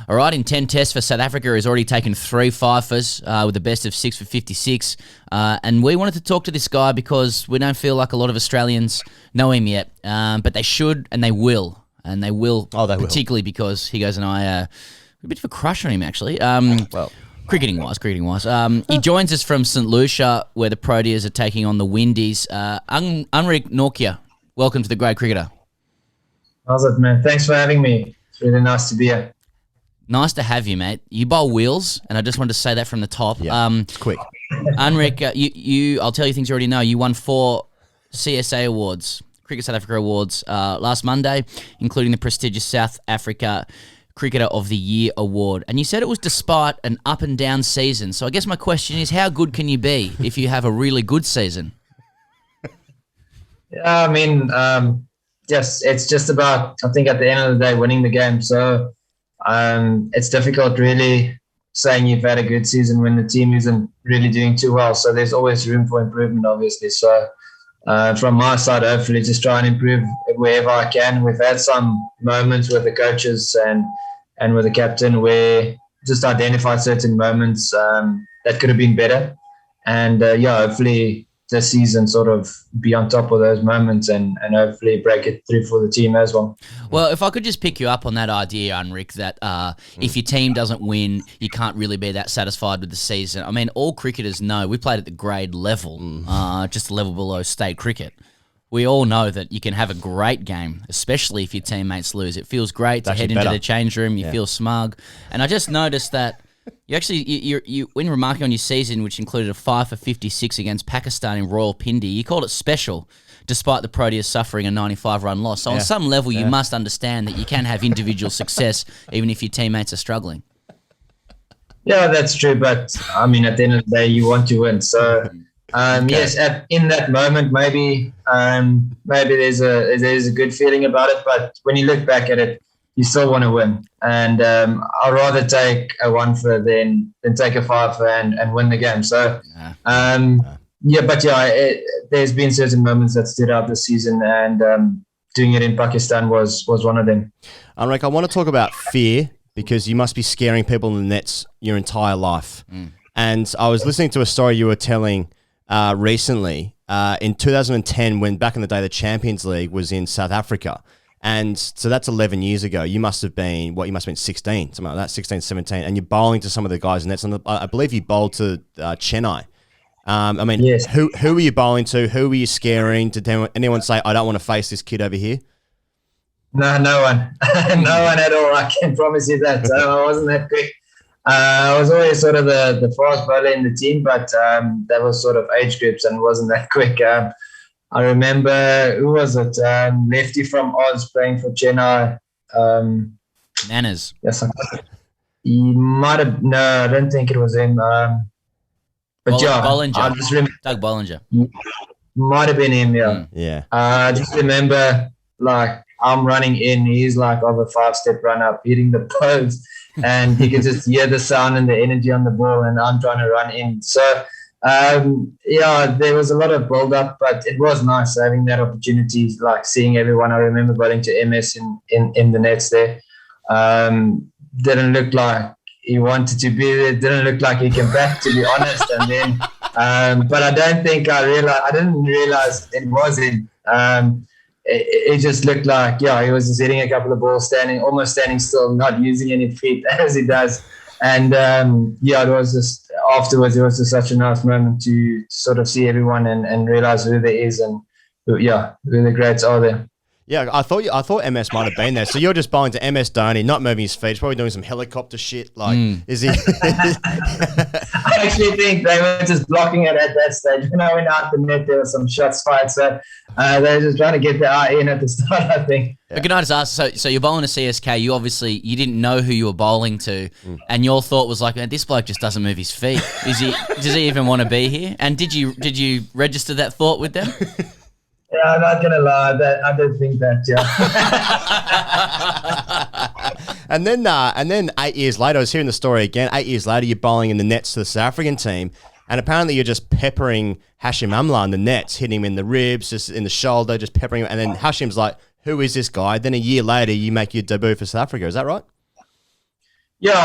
All right, in 10 tests for South Africa, he's already taken 3 fifers with a best of 6 for 56. And we wanted to talk to this guy because we don't feel like a lot of Australians know him yet. But they should and they will. And they will, particularly because Higgins and I are a bit of a crush on him, actually. Cricketing-wise. He joins us from St. Lucia, where the Proteas are taking on the Windies. Anrich Nortje, welcome to The Great Cricketer. How's it, man? Thanks for having me. It's really nice to be here. Nice to have you, mate. You bowl wheels, and I just wanted to say that from the top. Yeah, it's quick. Anrich, you I'll tell you things you already know. You won 4 CSA awards, Cricket South Africa awards, last Monday, including the prestigious South Africa Cricketer of the Year award. And you said it was despite an up and down season. So I guess my question is, how good can you be if you have a really good season? Yeah, I mean, yes, it's just about, I think at the end of the day, winning the game. So it's difficult really saying you've had a good season when the team isn't really doing too well. So there's always room for improvement, obviously. So from my side, hopefully just try and improve wherever I can. We've had some moments with the coaches and with the captain where just identify certain moments that could have been better. And hopefully this season sort of be on top of those moments and hopefully break it through for the team as well. Well, if I could just pick you up on that idea, Anrich, that if your team doesn't win, you can't really be that satisfied with the season. I mean, all cricketers know, we played at the grade level, just a level below state cricket. We all know that you can have a great game, especially if your teammates lose. It feels great to head into the change room. You feel smug. And I just noticed that you actually, you when remarking on your season, which included a 5 for 56 against Pakistan in Royal Pindi, you called it special, despite the Proteas suffering a 95-run loss. So on some level, you must understand that you can have individual success even if your teammates are struggling. Yeah, that's true. But, I mean, at the end of the day, you want to win. So, yes, in that moment, maybe there's a good feeling about it. But when you look back at it, you still want to win. And I'd rather take a 1 for than take a 5 for and win the game. So, there's been certain moments that stood out this season, and doing it in Pakistan was one of them. Anrich, I want to talk about fear because you must be scaring people in the nets your entire life. And I was listening to a story you were telling recently in 2010 when back in the day the Champions League was in South Africa. And so that's 11 years ago. You must have been, 16, something like that, 16, 17. And you're bowling to some of the guys in nets. And I believe you bowled to Chennai. Yes. Who were you bowling to? Who were you scaring? Did anyone say, I don't want to face this kid over here? No one. No one at all. I can promise you that. I wasn't that quick. I was always sort of the fast bowler in the team, but that was sort of age groups and wasn't that quick. I remember, who was it? Lefty from Oz playing for Chennai. Manners. Yes, he might have. No, I don't think it was him. But Bollinger. I just remember. Doug Bollinger. Might have been him, yeah. Yeah. I just remember, like, I'm running in. He's like of a 5-step run up, hitting the post, and you can just hear the sound and the energy on the ball, and I'm trying to run in. So, there was a lot of build-up, but it was nice having that opportunity, like seeing everyone. I remember going to MS in the nets there. Didn't look like he wanted to be there. Didn't look like he came back, to be honest. And then, but I don't think I didn't realize it was him. It just looked like, he was just hitting a couple of balls, almost standing still, not using any feet as he does. And it was just afterwards. It was just such a nice moment to sort of see everyone and realize who there is and who the greats are there. Yeah, I thought MS might have been there. So you're just bowling to MS Dhoni, not moving his feet. He's probably doing some helicopter shit. Like, is he? I actually think they were just blocking it at that stage. When I went out the net, there were some shots fired. So they were just trying to get the eye in at the start, I think. But can I just ask, so you're bowling to CSK, you didn't know who you were bowling to, and your thought was like, man, this bloke just doesn't move his feet. Does he even want to be here? And did you register that thought with them? Yeah, I'm not gonna lie. I did think that. Yeah. and then 8 years later, I was hearing the story again. 8 years later, you're bowling in the nets to the South African team, and apparently you're just peppering Hashim Amla in the nets, hitting him in the ribs, just in the shoulder, just peppering him. And then Hashim's like, "Who is this guy?" Then a year later, you make your debut for South Africa. Is that right? Yeah,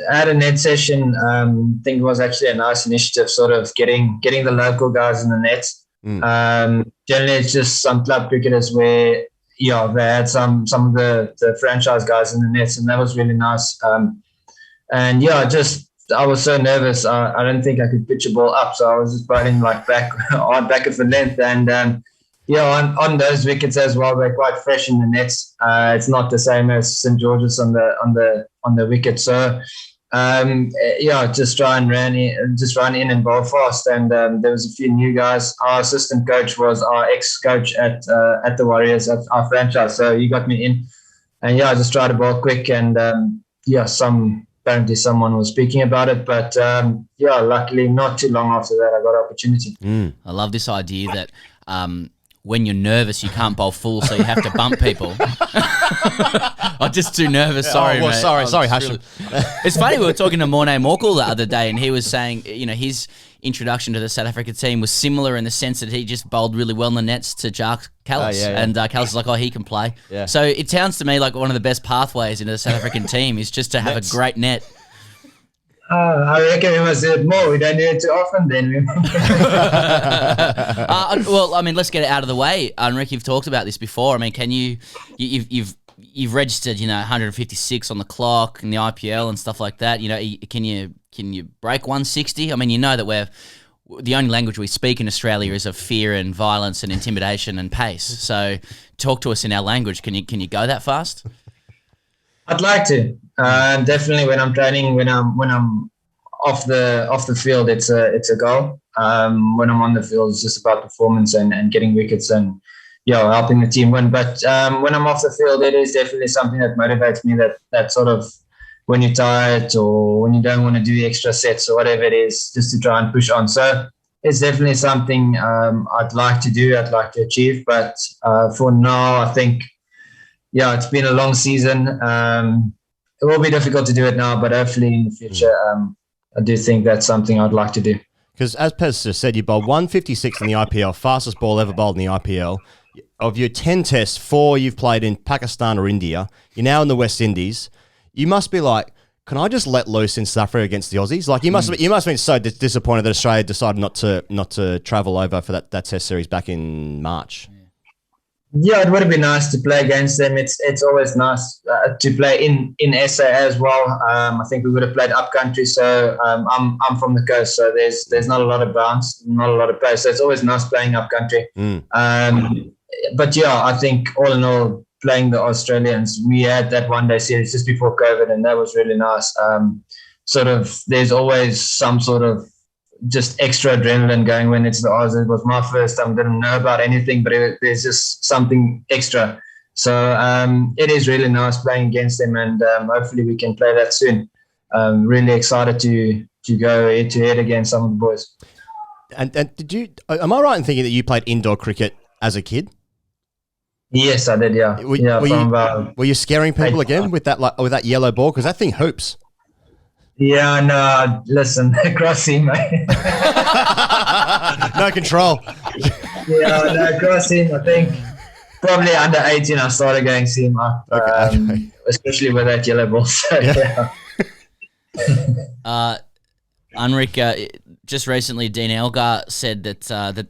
I had a net session. I think it was actually a nice initiative, sort of getting the local guys in the nets. Generally, it's just some club cricketers where they had some of the franchise guys in the nets, and that was really nice. And I was so nervous. I didn't think I could pitch a ball up, so I was just bowling like back of the length. And on those wickets as well, they're quite fresh in the nets. It's not the same as St George's on the wicket. So just run in and bowl fast. And there was a few new guys. Our assistant coach was our ex-coach at the Warriors, at our franchise. So he got me in, and I just tried to bowl quick. And apparently someone was speaking about it, but luckily not too long after that I got an opportunity. I love this idea that when you're nervous you can't bowl full, so you have to bump people. I'm just too nervous. Sorry, mate. Sorry, hush. Really... It's funny, we were talking to Mornay Morkel the other day, and he was saying, his introduction to the South Africa team was similar in the sense that he just bowled really well in the nets to Jacques Callis. And Callis is like, he can play. Yeah. So it sounds to me like one of the best pathways into the South African team is just to have a great net. I reckon we must do it more. We don't do it too often then. Well, I mean, let's get it out of the way. Anrich, you've talked about this before. I mean, can you've registered, 156 on the clock in the IPL and stuff like that. Can you break 160? I mean, that the only language we speak in Australia is of fear and violence and intimidation and pace. So talk to us in our language. Can you go that fast? I'd like to. Definitely when I'm training, when I'm off the field, it's a goal. When I'm on the field, it's just about performance and getting wickets and helping the team win. But when I'm off the field, it is definitely something that motivates me. That sort of when you're tired or when you don't want to do extra sets or whatever it is, just to try and push on. So it's definitely something I'd like to do. I'd like to achieve. But for now, I think it's been a long season. It will be difficult to do it now, but hopefully in the future, I do think that's something I'd like to do. Because as Pez just said, you bowled 156 in the IPL, fastest ball ever bowled in the IPL. Of your 10 tests, 4 you've played in Pakistan or India. You're now in the West Indies. You must be like, can I just let loose in South Africa against the Aussies? Like you must have been so disappointed that Australia decided not to travel over for that Test series back in March. Yeah, it would have been nice to play against them. It's always nice to play in SA as well. I think we would have played up country, so I'm from the coast, so there's not a lot of bounce, not a lot of play, so it's always nice playing up country. But I think all in all, playing the Australians, we had that one-day series just before COVID, and that was really nice. There's always some sort of just extra adrenaline going when it's the Oz. It was my first time, didn't know about anything, but there's just something extra. So it is really nice playing against them, and hopefully we can play that soon. Really excited to go head-to-head against some of the boys. And am I right in thinking that you played indoor cricket as a kid? Yes, I did, yeah. Were you scaring people again with that yellow ball? Because that thing hoops. Yeah, no, listen, cross seam, mate. No control. No, cross seam. I think probably under 18 I started going seam up, especially with that yellow ball. So, Anrich, just recently Dean Elgar said that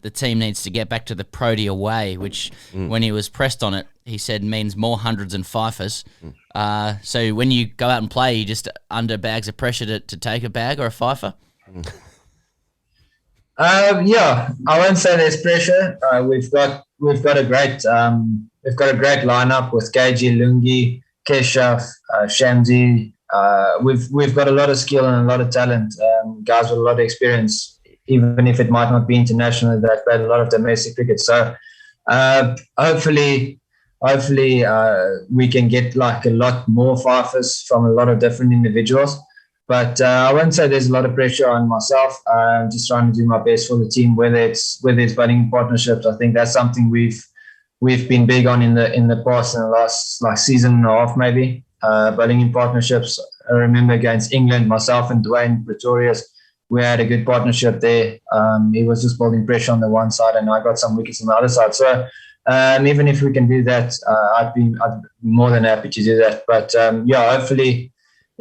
the team needs to get back to the Protea way, which when he was pressed on it, he said means more hundreds and fifers. So when you go out and play, you just under bags of pressure to take a bag or a fifer? I won't say there's pressure. We've got a great lineup with KG, Lungi, Keshaf, Shamsi. We've got a lot of skill and a lot of talent. Guys with a lot of experience, even if it might not be international, that played a lot of domestic cricket. So hopefully we can get like a lot more fifers from a lot of different individuals. But I won't say there's a lot of pressure on myself. I'm just trying to do my best for the team, whether it's batting partnerships. I think that's something we've been big on in the past, in the last season and a half maybe. Batting in partnerships. I remember against England, myself and Dwayne Pretorius, we had a good partnership there. He was just building pressure on the one side, and I got some wickets on the other side. So even if we can do that, I'd be more than happy to do that. But hopefully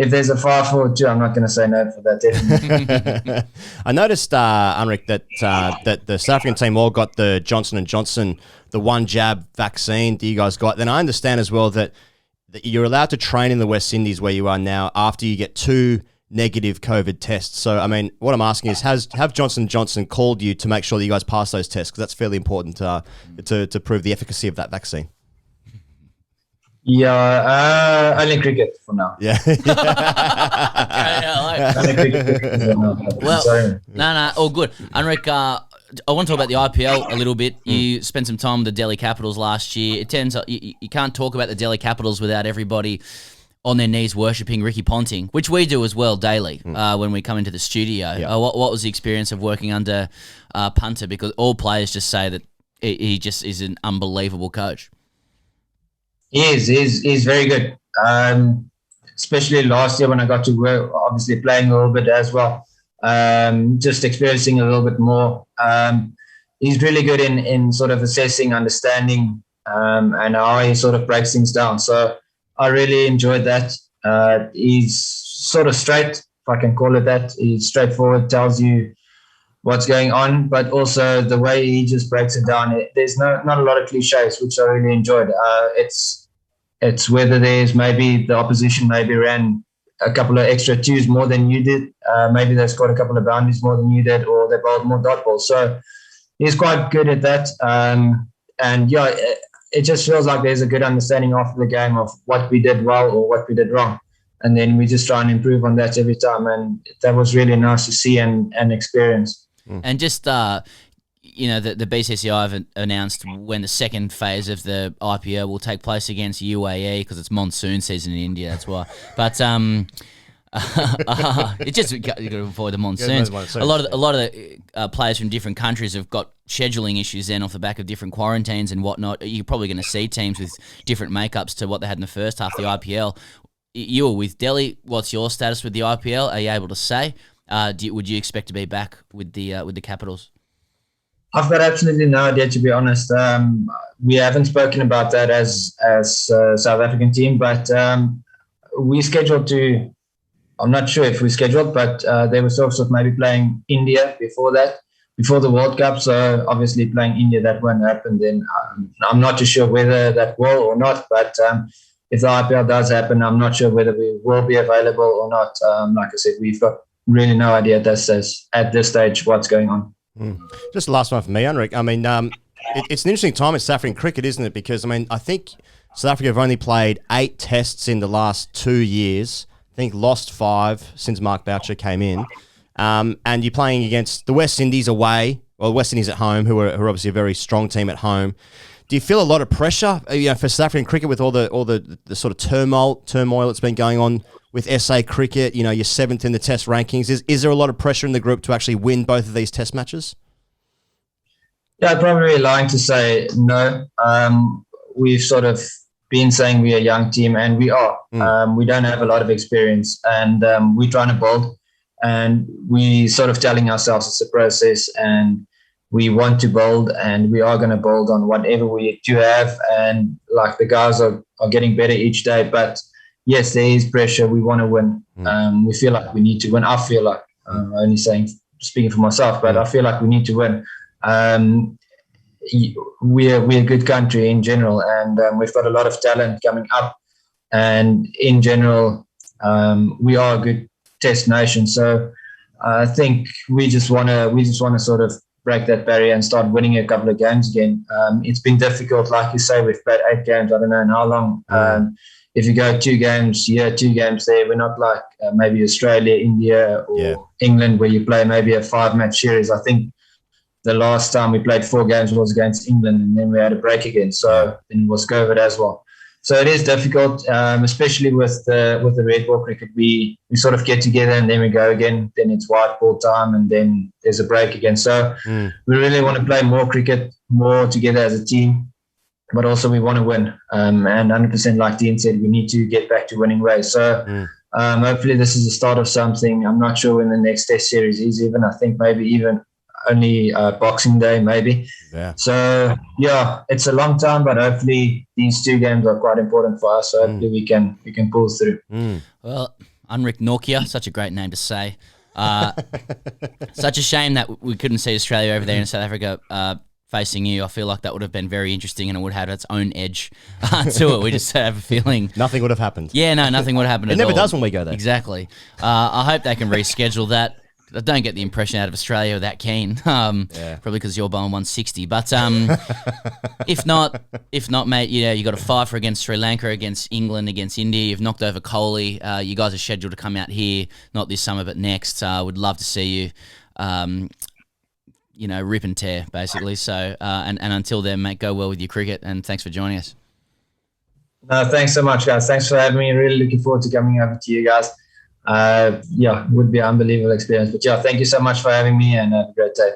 if there's a 5-4-2, I'm not going to say no for that, definitely. I noticed, Anrich, that the South African team all got the Johnson & Johnson, the one jab vaccine that you guys got. Then I understand as well that you're allowed to train in the West Indies where you are now after you get 2 negative COVID tests. So, I mean, what I'm asking is, have Johnson & Johnson called you to make sure that you guys pass those tests? Because that's fairly important to prove the efficacy of that vaccine. Yeah, only cricket for now. Yeah. Only cricket for now. Well, no, all good. Anrich, I want to talk about the IPL a little bit. You spent some time with the Delhi Capitals last year. It turns out you can't talk about the Delhi Capitals without everybody on their knees worshipping Ricky Ponting, which we do as well daily when we come into the studio. Yeah. What was the experience of working under Punter? Because all players just say that he just is an unbelievable coach. He's very good. Especially last year when I got to work, obviously playing a little bit as well. Just experiencing a little bit more. He's really good in sort of assessing, understanding, and how he sort of breaks things down. So I really enjoyed that. He's sort of straight, if I can call it that. He's straightforward, tells you what's going on, but also the way he just breaks it down. There's not a lot of cliches, which I really enjoyed. It's whether there's maybe the opposition maybe ran a couple of extra twos more than you did. Maybe they scored a couple of boundaries more than you did, or they bowled more dot balls. So he's quite good at that. And yeah, it just feels like there's a good understanding after the game of what we did well or what we did wrong. And then we just try and improve on that every time. And that was really nice to see and experience. And just, the BCCI have announced when the second phase of the IPL will take place against UAE because it's monsoon season in India, that's why. But it's just you got to avoid the monsoons. A lot of the players from different countries have got scheduling issues then off the back of different quarantines and whatnot. You're probably going to see teams with different makeups to what they had in the first half of the IPL. You were with Delhi. What's your status with the IPL? Are you able to say? Would you expect to be back with the Capitals? I've got absolutely no idea, to be honest. We haven't spoken about that as South African team, but we scheduled to. I'm not sure if we scheduled, but there was talks of maybe playing India before the World Cup. So obviously playing India, that won't happen. Then I'm not too sure whether that will or not. But if the IPL does happen, I'm not sure whether we will be available or not. Like I said, we've got really no idea at this stage what's going on. Just the last one for me, Anrich. I mean, it's an interesting time in South African cricket, isn't it? Because, I mean, I think South Africa have only played 8 tests in the last 2 years. I think lost 5 since Mark Boucher came in. And you're playing against the West Indies away, or West Indies at home, who are obviously a very strong team at home. Do you feel a lot of pressure, for South African cricket with all the sort of turmoil that's been going on with SA cricket? You're 7th in the Test rankings. Is there a lot of pressure in the group to actually win both of these Test matches? Yeah, I'd probably be lying to say no. We've sort of been saying we're a young team, and we are. We don't have a lot of experience, and we're trying to build, and we sort of telling ourselves it's a process, and we want to build, and we are going to build on whatever we do have. And like the guys are getting better each day, but yes, there is pressure. We want to win. We feel like we need to win. I feel like, only speaking for myself, but I feel like we need to win. We're a good country in general, and we've got a lot of talent coming up. And in general, we are a good Test nation. So I think we just want to sort of break that barrier and start winning a couple of games again. It's been difficult, like you say. We've played 8 games. I don't know in how long. If you go 2 games here, 2 games there, we're not like maybe Australia, India, or England, where you play maybe a 5-match series. I think the last time we played 4 games was against England, and then we had a break again. So then it was COVID as well. So it is difficult, especially with the red ball cricket. We sort of get together and then we go again. Then it's white ball time, and then there's a break again. So we really want to play more cricket, more together as a team, but also we want to win. And 100%, like Dean said, we need to get back to winning ways. So hopefully this is the start of something. I'm not sure when the next Test series is even. I think maybe even only Boxing Day, maybe. Yeah. So, yeah, it's a long time, but hopefully these 2 games are quite important for us. So hopefully we can pull through. Well, Anrich Nortje, such a great name to say. Such a shame that we couldn't see Australia over there in South Africa facing you. I feel like that would have been very interesting and it would have had its own edge to it. We just have a feeling. Nothing would have happened. Yeah, no, nothing would happen at all. It never does when we go there. Exactly. I hope they can reschedule that. I don't get the impression out of Australia that keen. Probably because you're bowling 160. But if not, mate, you got a five against Sri Lanka, against England, against India. You've knocked over Kohli. You guys are scheduled to come out here, not this summer, but next. Would love to see you, rip and tear, basically. So, and until then, mate, go well with your cricket, and thanks for joining us. No, thanks so much, guys. Thanks for having me. Really looking forward to coming over to you guys. Would be an unbelievable experience. But yeah, thank you so much for having me, and have a great day.